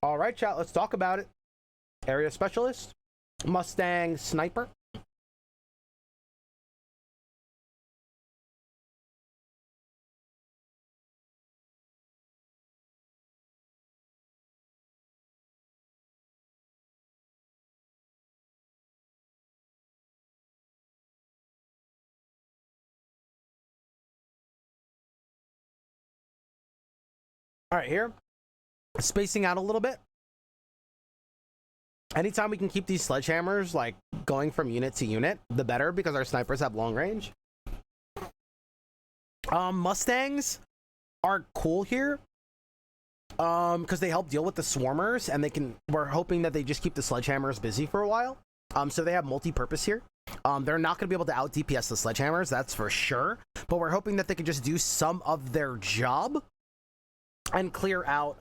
All right, chat, let's talk about it. Area specialist, Mustang sniper. All right, here, spacing out a little bit. Anytime we can keep these sledgehammers like going from unit to unit, the better, because our snipers have long range. Mustangs are cool here, because they help deal with the swarmers, and we're hoping that they just keep the sledgehammers busy for a while. So they have multi-purpose here. They're not going to be able to out DPS the sledgehammers, that's for sure, but we're hoping that they can just do some of their job and clear out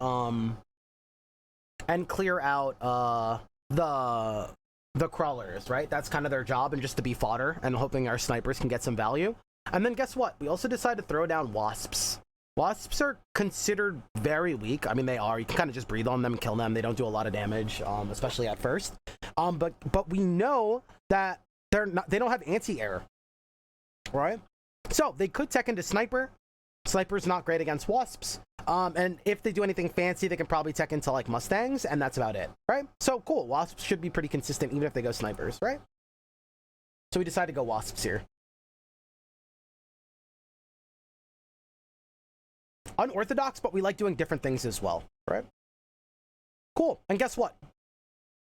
the crawlers, right? That's kind of their job, and just to be fodder, and hoping our snipers can get some value. And then guess what? We also decided to throw down wasps. Wasps are considered very weak. I mean, they are. You can kind of just breathe on them, kill them. They don't do a lot of damage, especially at first. But we know that they don't have anti-air, right? So they could tech into sniper. Sniper's not great against wasps. And if they do anything fancy, they can probably tech into like Mustangs, and that's about it, right? So cool. Wasps should be pretty consistent even if they go snipers, right? So we decided to go wasps here. Unorthodox, but we like doing different things as well, right? Cool. And guess what?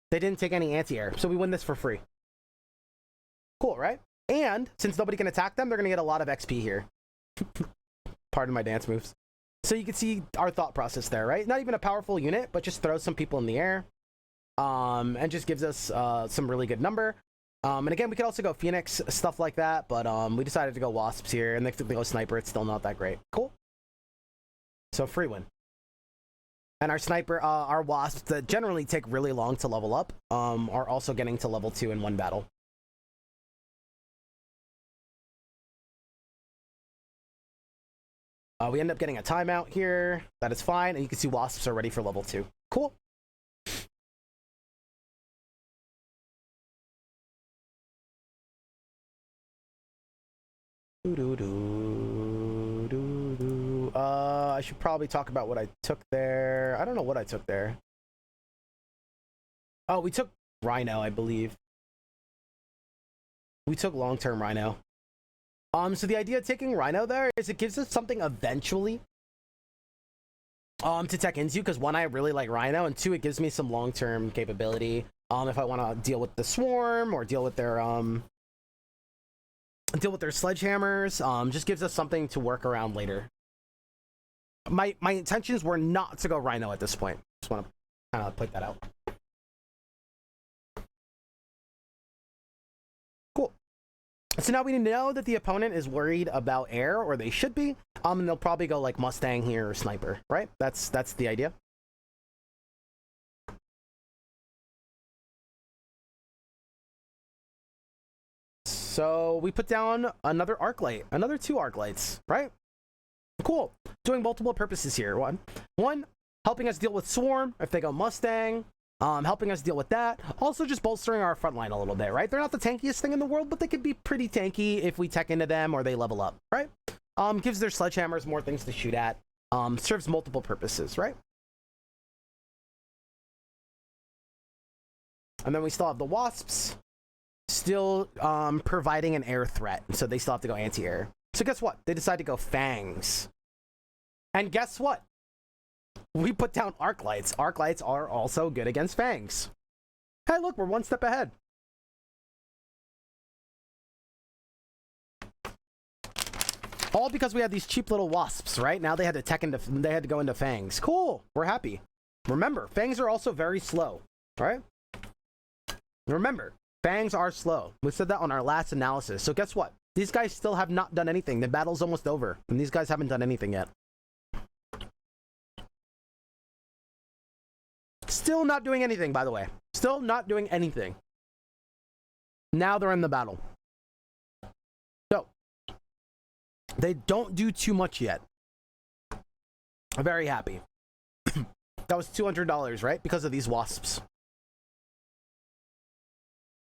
They didn't take any anti-air, so we win this for free. Cool, right? And since nobody can attack them, they're gonna get a lot of XP here. Pardon my dance moves. So you can see our thought process there, right? Not even a powerful unit, but just throws some people in the air, and just gives us some really good number. And again, we could also go Phoenix, stuff like that, but we decided to go Wasps here, and if we go Sniper, it's still not that great. Cool. So free win. And our Sniper, our Wasps that generally take really long to level up, are also getting to level 2 in one battle. We end up getting a timeout here. That is fine. And you can see Wasps are ready for level 2. Cool. I should probably talk about what I took there. I don't know what I took there. Oh, we took Rhino, I believe. We took long-term Rhino. So the idea of taking Rhino there is it gives us something eventually to tech into, because one, I really like Rhino, and two, it gives me some long-term capability if I want to deal with the swarm or deal with their sledgehammers. Just gives us something to work around later. My intentions were not to go Rhino at this point. Just want to kind of put that out. Cool. So now we know that the opponent is worried about air, or they should be. And they'll probably go like Mustang here or Sniper, right? That's the idea. So we put down another arc light, another 2 arc lights, right? Cool. Doing multiple purposes here. One, helping us deal with swarm if they go Mustang. Helping us deal with that. Also just bolstering our front line a little bit, right? They're not the tankiest thing in the world, but they could be pretty tanky if we tech into them or they level up, right? Gives their sledgehammers more things to shoot at. Serves multiple purposes, right? And then we still have the Wasps still providing an air threat, so they still have to go anti-air. So guess what? They decide to go Fangs. And guess what? We put down arc lights. Arc lights are also good against Fangs. Hey, look, we're one step ahead. All because we had these cheap little Wasps, right? Now they had to go into Fangs. Cool. We're happy. Remember, Fangs are also very slow, right? Remember, Fangs are slow. We said that on our last analysis. So guess what? These guys still have not done anything. The battle's almost over, and these guys haven't done anything yet. Still not doing anything, by the way. Still not doing anything. Now they're in the battle. So, they don't do too much yet. I'm very happy. That was $200, right? Because of these wasps.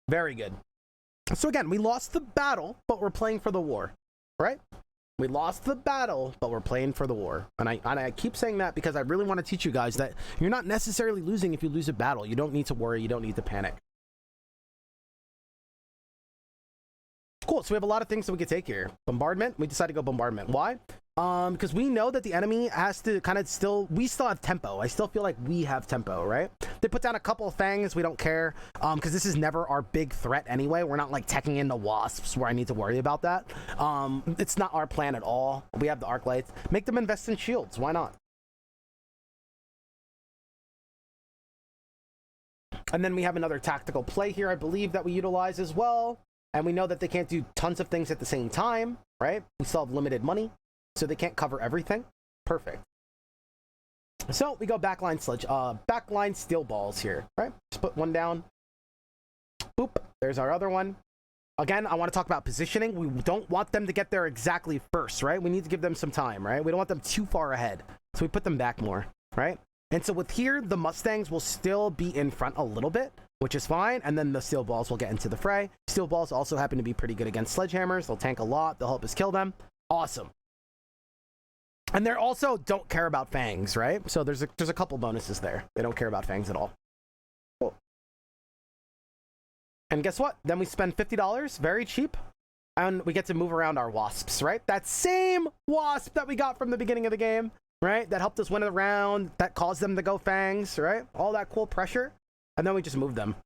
Very good. So again, we lost the battle, but we're playing for the war, right? We lost the battle, but we're playing for the war. And I keep saying that because I really want to teach you guys that you're not necessarily losing if you lose a battle. You don't need to worry. You don't need to panic. Cool. So we have a lot of things that we could take here. Bombardment. We decided to go bombardment. Why? Because we know that the enemy has to kind of we still have tempo. I still feel like we have tempo, right? They put down a couple of fangs. We don't care because this is never our big threat anyway. We're not like teching into wasps where I need to worry about that. It's not our plan at all. We have the arc lights. Make them invest in shields. Why not? And then we have another tactical play here, I believe, that we utilize as well. And we know that they can't do tons of things at the same time, right? We still have limited money, so they can't cover everything. Perfect. So we go backline backline steel balls here, right? Just put one down. Boop. There's our other one. Again, I want to talk about positioning. We don't want them to get there exactly first, right? We need to give them some time, right? We don't want them too far ahead. So we put them back more, right? And so with here, the Mustangs will still be in front a little bit, which is fine. And then the steel balls will get into the fray. Steel balls also happen to be pretty good against sledgehammers. They'll tank a lot. They'll help us kill them. Awesome. And they're also don't care about fangs, right? So there's a couple bonuses there. They don't care about fangs at all. Cool. And guess what? Then we spend $50, very cheap. And we get to move around our wasps, right? That same wasp that we got from the beginning of the game, right? That helped us win a round, that caused them to go fangs, right? All that cool pressure. And then we just moved them.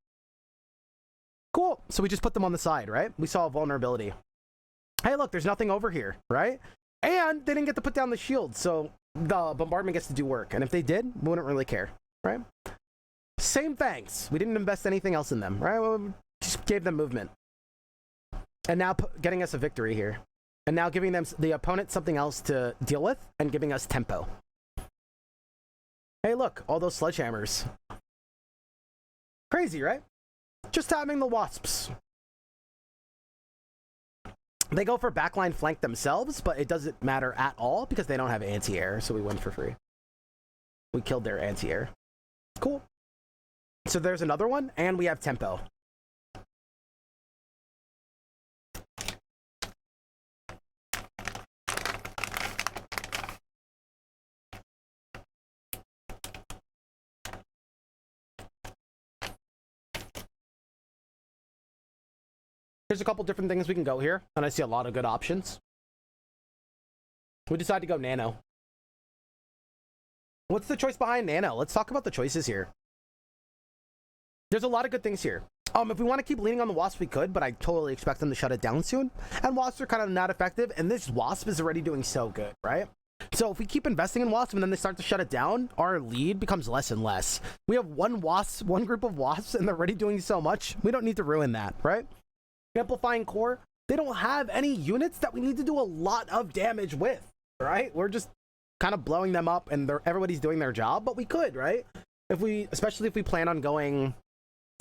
Cool. So we just put them on the side, right? We saw a vulnerability. Hey, look, there's nothing over here, right? And they didn't get to put down the shield, so the bombardment gets to do work. And if they did, we wouldn't really care, right? Same fangs. We didn't invest anything else in them, right? We just gave them movement. And now getting us a victory here. And now giving them the opponent something else to deal with and giving us tempo. Hey, look, all those sledgehammers. Crazy, right? Just having the wasps. They go for backline flank themselves, but it doesn't matter at all because they don't have anti-air, so we win for free. We killed their anti-air. Cool. So there's another one, and we have tempo. There's a couple different things we can go here, and I see a lot of good options. We decided to go nano. What's the choice behind nano? Let's talk about the choices here. There's a lot of good things here. If we want to keep leaning on the wasp, we could, but I totally expect them to shut it down soon. And wasps are kind of not effective, and this wasp is already doing so good, right? So if we keep investing in wasps and then they start to shut it down, our lead becomes less and less. We have one group of wasps, and they're already doing so much. We don't need to ruin that, right? Amplifying core, they don't have any units that we need to do a lot of damage with, right? We're just kind of blowing them up and everybody's doing their job, but we could, right? Especially if we plan on going,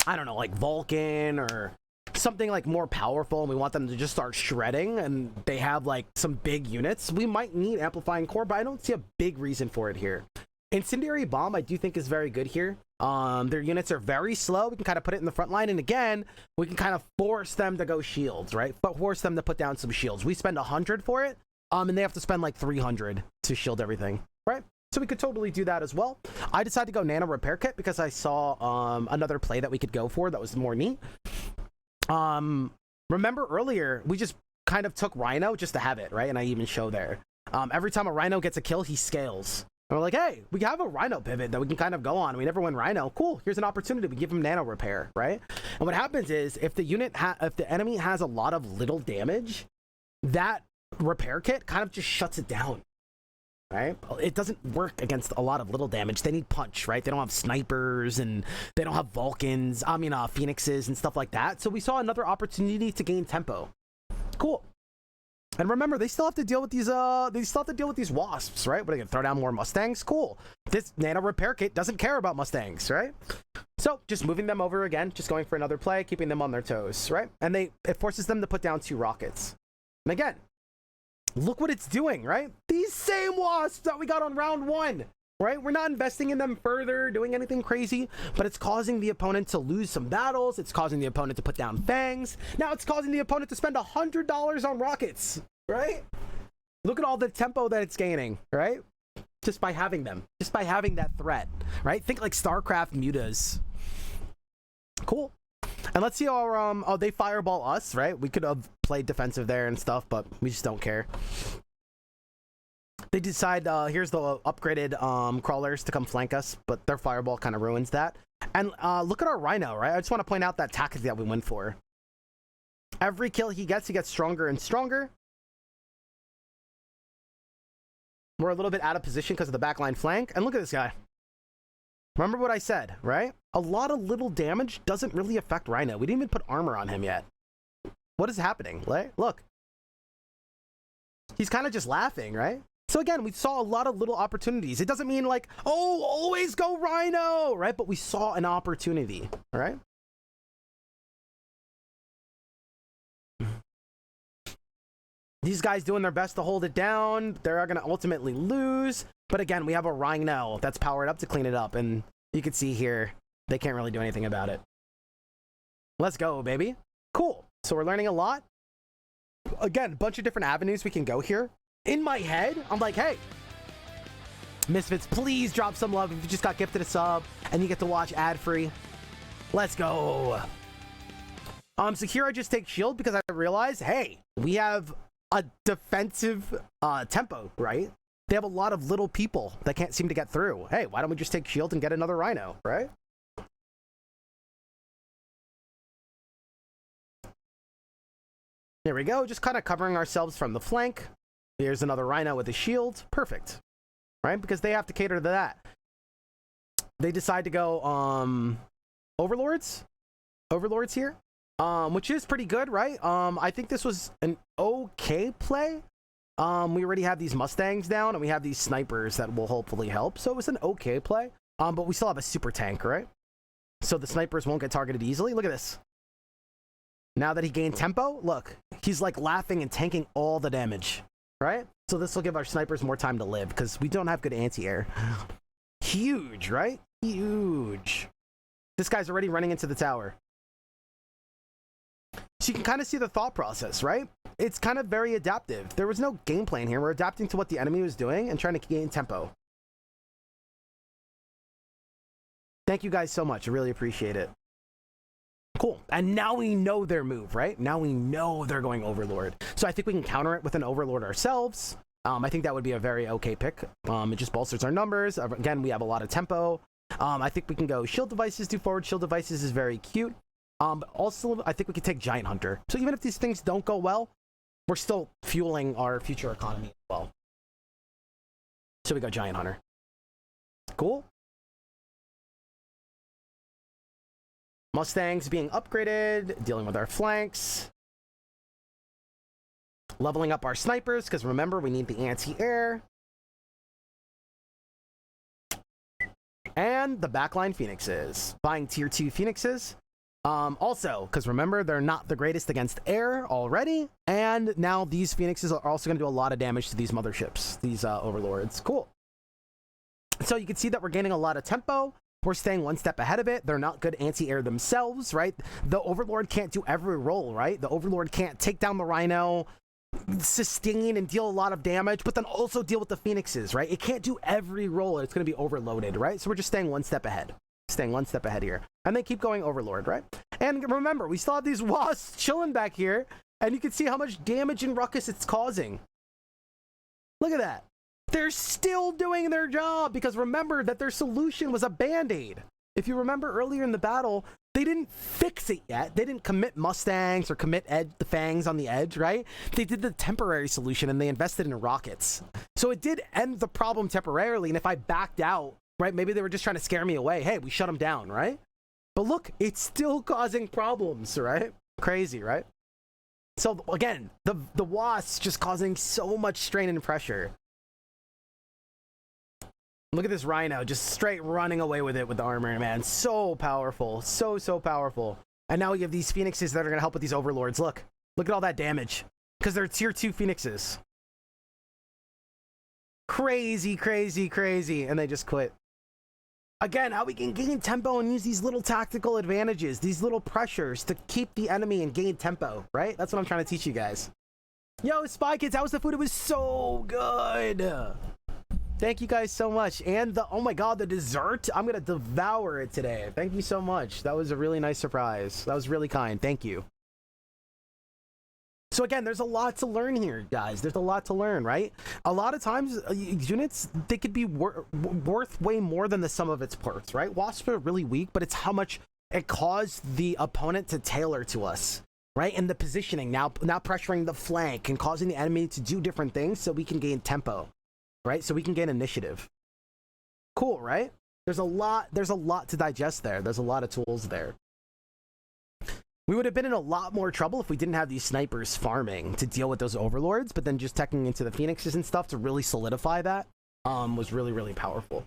I don't know, like Vulcan or something like more powerful and we want them to just start shredding and they have like some big units, we might need amplifying core, but I don't see a big reason for it here. Incendiary bomb, I do think is very good here. Their units are very slow. We can kind of put it in the front line, and again, we can kind of force them to go shields, right? But force them to put down some shields. We spend 100 for it, and they have to spend like 300 to shield everything, right? So we could totally do that as well. I decided to go nano repair kit because I saw another play that we could go for that was more neat. Remember earlier, we just kind of took Rhino just to have it, right? And I even show there. Every time a Rhino gets a kill, he scales. And we're like, hey, we have a Rhino pivot that we can kind of go on. We never win Rhino. Cool. Here's an opportunity. We give him nano repair, right? And what happens is if the enemy has a lot of little damage, that repair kit kind of just shuts it down, right? It doesn't work against a lot of little damage. They need punch, right? They don't have snipers and they don't have Vulcans, Phoenixes and stuff like that. So we saw another opportunity to gain tempo. Cool. And remember, they still have to deal with these wasps, right? What are they gonna throw down more Mustangs? Cool. This nano repair kit doesn't care about Mustangs, right? So just moving them over again, just going for another play, keeping them on their toes, right? And it forces them to put down 2 rockets. And again, look what it's doing, right? These same wasps that we got on round 1. right? We're not investing in them further, doing anything crazy, but it's causing the opponent to lose some battles. It's causing the opponent to put down fangs. Now it's causing the opponent to spend $100 on rockets, right? Look at all the tempo that it's gaining, right? Just by having them, just by having that threat, right? Think like StarCraft mutas. Cool. And let's see our, oh, they fireball us, right? We could have played defensive there and stuff, but we just don't care. They decide, here's the upgraded crawlers to come flank us, but their fireball kind of ruins that. And look at our Rhino, right? I just want to point out that tactic that we went for. Every kill he gets stronger and stronger. We're a little bit out of position because of the backline flank. And look at this guy. Remember what I said, right? A lot of little damage doesn't really affect Rhino. We didn't even put armor on him yet. What is happening? Look. He's kind of just laughing, right? So again, we saw a lot of little opportunities. It doesn't mean like, oh, always go Rhino, right? But we saw an opportunity, all right? These guys doing their best to hold it down. They're going to ultimately lose. But again, we have a Rhino that's powered up to clean it up. And you can see here, they can't really do anything about it. Let's go, baby. Cool. So we're learning a lot. Again, a bunch of different avenues we can go here. In my head, I'm like, hey, Misfits, please drop some love if you just got gifted a sub and you get to watch ad-free. Let's go. So here I just take shield because I realized, hey, we have a defensive tempo, right? They have a lot of little people that can't seem to get through. Hey, why don't we just take shield and get another Rhino, right? There we go, just kind of covering ourselves from the flank. Here's another Rhino with a shield. Perfect. Right? Because they have to cater to that. They decide to go Overlords. Overlords here. Which is pretty good, right? I think this was an okay play. We already have these Mustangs down and we have these snipers that will hopefully help. So it was an okay play. But we still have a super tank, right? So the snipers won't get targeted easily. Look at this. Now that he gained tempo, look, he's like laughing and tanking all the damage. Right? So this will give our snipers more time to live because we don't have good anti-air. Huge, right? Huge. This guy's already running into the tower. So you can kind of see the thought process, right? It's kind of very adaptive. There was no game plan here. We're adapting to what the enemy was doing and trying to gain tempo. Thank you guys so much. I really appreciate it. Cool. And now we know their move, right? Now we know they're going Overlord. So I think we can counter it with an Overlord ourselves. I think that would be a very okay pick. It just bolsters our numbers. Again, we have a lot of tempo. I think we can go shield devices, do forward shield devices is very cute. But also, I think we could take Giant Hunter. So even if these things don't go well, we're still fueling our future economy as well. So we go Giant Hunter. Cool. Mustangs being upgraded, dealing with our flanks. Leveling up our snipers, because remember, we need the anti-air. And the backline Phoenixes. Buying tier 2 Phoenixes. Also, because remember, they're not the greatest against air already. And now these Phoenixes are also going to do a lot of damage to these motherships, these Overlords. Cool. So you can see that we're gaining a lot of tempo. We're staying one step ahead of it. They're not good anti-air themselves, right? The Overlord can't do every role, right? The Overlord can't take down the Rhino, sustain and deal a lot of damage, but then also deal with the Phoenixes, right? It can't do every role. It's going to be overloaded, right? So we're just staying one step ahead. Staying one step ahead here. And they keep going Overlord, right? And remember, we still have these wasps chilling back here, and you can see how much damage and ruckus it's causing. Look at that. They're still doing their job because remember that their solution was a band-aid. If you remember earlier in the battle, they didn't fix it yet. They didn't commit Mustangs or commit the Fangs on the edge, right? They did the temporary solution and they invested in rockets. So it did end the problem temporarily. And if I backed out, right, maybe they were just trying to scare me away. Hey, we shut them down, right? But look, it's still causing problems, right? Crazy, right? So again, the wasps just causing so much strain and pressure. Look at this Rhino just straight running away with it with the armor, man. So powerful. So powerful. And now we have these Phoenixes that are going to help with these Overlords. Look at all that damage. Because they're tier 2 Phoenixes. Crazy, crazy, crazy. And they just quit. Again, how we can gain tempo and use these little tactical advantages, these little pressures to keep the enemy and gain tempo, right? That's what I'm trying to teach you guys. Yo, Spy Kids, how was the food? It was so good. Thank you guys so much. And the, oh my god, the dessert, I'm gonna devour it today. Thank you so much. That was a really nice surprise. That was really kind. Thank you. So again, there's a lot to learn here, guys. There's a lot to learn, right? A lot of times, units, they could be worth way more than the sum of its parts, right? Wasps are really weak, but it's how much it caused the opponent to tailor to us, right? And the positioning, now pressuring the flank and causing the enemy to do different things so we can gain tempo, right? So we can gain initiative. Cool, right? There's a lot to digest there. There's a lot of tools there. We would have been in a lot more trouble if we didn't have these snipers farming to deal with those overlords, but then just teching into the phoenixes and stuff to really solidify that was really, really powerful.